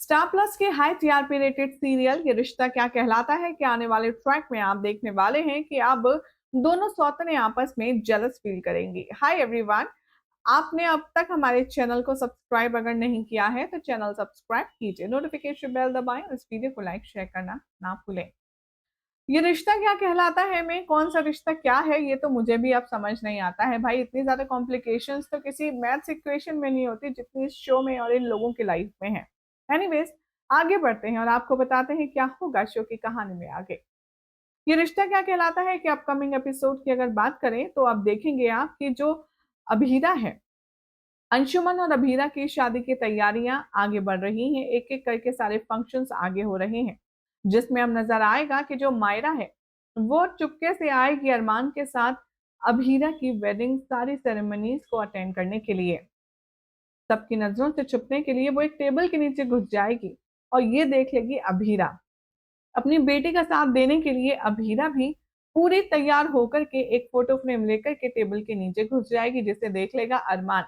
Star plus के high TRP rated serial ये रिश्ता क्या कहलाता है कि आने वाले ट्रैक में आप देखने वाले हैं कि अब दोनों सौतने आपस में जेलस फील करेंगी। हाय एवरीवन, आपने अब तक हमारे चैनल को सब्सक्राइब अगर नहीं किया है तो चैनल सब्सक्राइब कीजिए, नोटिफिकेशन बेल दबाएं और इस वीडियो को लाइक शेयर करना ना भूलें। ये रिश्ता क्या कहलाता है में कौन सा रिश्ता क्या है ये तो मुझे भी अब समझ नहीं आता है भाई। इतनी ज्यादा कॉम्प्लिकेशंस तो किसी मैथ्स इक्वेशन में नहीं होती जितनी इस शो में और इन लोगों की लाइफ में है। एनीवेज, आगे बढ़ते हैं और आपको बताते हैं क्या होगा शो की कहानी में आगे। ये रिश्ता क्या कहलाता है कि अपकमिंग एपिसोड की अगर बात करें तो आप देखेंगे आप कि जो अभीरा है, अंशुमन और अभीरा की शादी की तैयारियां आगे बढ़ रही हैं। एक एक करके सारे फंक्शंस आगे हो रहे हैं, जिसमें अब नजर आएगा कि जो मायरा है वो चुपके से आएगी अरमान के साथ अभीरा की वेडिंग सारी सेरेमनीज को अटेंड करने के लिए। सबकी नजरों से छुपने के लिए वो एक टेबल के नीचे घुस जाएगी और ये देख लेगी अभीरा। अपनी बेटी का साथ देने के लिए अभीरा भी पूरी तैयार होकर के एक फोटो फ्रेम लेकर के टेबल के नीचे घुस जाएगी, जिसे देख लेगा अरमान।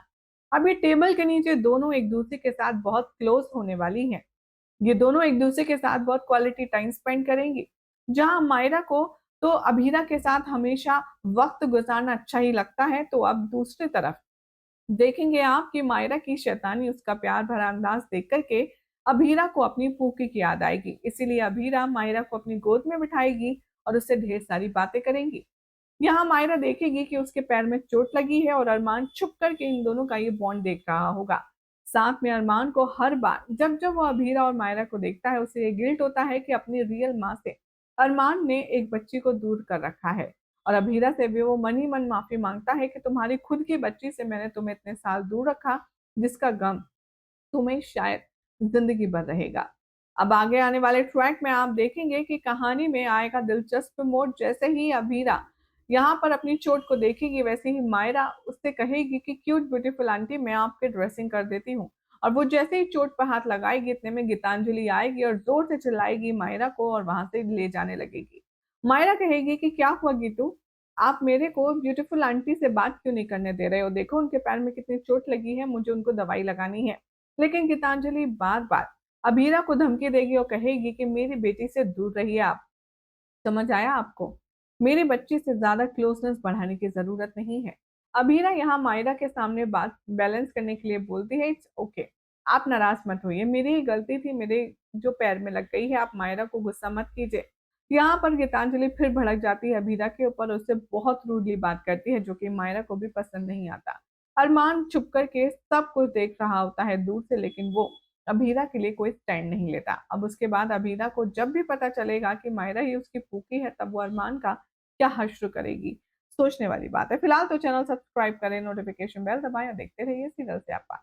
अभी टेबल के नीचे दोनों एक दूसरे के साथ बहुत क्लोज होने वाली हैं। ये दोनों एक दूसरे के साथ बहुत क्वालिटी टाइम स्पेंड करेंगी। जहां मायरा को तो अभीरा के साथ हमेशा वक्त गुजारना अच्छा ही लगता है, तो अब दूसरी तरफ देखेंगे आप कि मायरा की शैतानी, उसका प्यार भरा अंदाज देख करके अभीरा को अपनी फूफी की याद आएगी। इसीलिए अभीरा मायरा को अपनी गोद में बिठाएगी और उससे ढेर सारी बातें करेंगी। यहाँ मायरा देखेगी कि उसके पैर में चोट लगी है और अरमान छुप करके इन दोनों का ये बॉन्ड देख रहा होगा। साथ में अरमान को हर बार जब जब वो अभीरा और मायरा को देखता है उसे ये गिल्ट होता है कि अपनी रियल माँ से अरमान ने एक बच्ची को दूर कर रखा है। और अभीरा से भी वो मन ही मन माफी मांगता है कि तुम्हारी खुद की बच्ची से मैंने तुम्हें इतने साल दूर रखा, जिसका गम तुम्हें शायद जिंदगी भर रहेगा। अब आगे आने वाले ट्रैक में आप देखेंगे कि कहानी में आएगा दिलचस्प मोड़। जैसे ही अभीरा यहाँ पर अपनी चोट को देखेगी वैसे ही मायरा उससे कहेगी कि क्यूट ब्यूटीफुल आंटी, मैं आपके ड्रेसिंग कर देती हूँ। और वो जैसे ही चोट पर हाथ लगाएगी इतने में गीतांजलि आएगी और जोर से चिल्लाएगी मायरा को और वहां से ले जाने लगेगी। मायरा कहेगी कि क्या हुआ गीतू, आप मेरे को ब्यूटीफुल आंटी से बात क्यों नहीं करने दे रहे हो, देखो उनके पैर में कितनी चोट लगी है, मुझे उनको दवाई लगानी है। लेकिन गीतांजलि बार बार अभीरा को धमकी देगी और कहेगी कि मेरी बेटी से दूर रहिए आप। समझ आया आपको? मेरी बच्ची से ज्यादा क्लोजनेस बढ़ाने की जरूरत नहीं है। अभीरा यहाँ मायरा के सामने बात बैलेंस करने के लिए बोलती है, इट्स ओके, आप नाराज मत होइए, मेरी ही गलती थी, मेरे जो पैर में लग गई है, आप मायरा को गुस्सा मत कीजिए। यहाँ पर गीतांजलि फिर भड़क जाती है अभीरा के ऊपर, उससे बहुत रूडली बात करती है जो कि मायरा को भी पसंद नहीं आता। अरमान छुप करके सब कुछ देख रहा होता है दूर से, लेकिन वो अभीरा के लिए कोई स्टैंड नहीं लेता। अब उसके बाद अभीरा को जब भी पता चलेगा कि मायरा ही उसकी फूफी है तब वो अरमान का क्या हश्र करेगी, सोचने वाली बात है। फिलहाल तो चैनल सब्सक्राइब करें, नोटिफिकेशन बेल दबाएं और देखते रहिए सीरियल से आपा।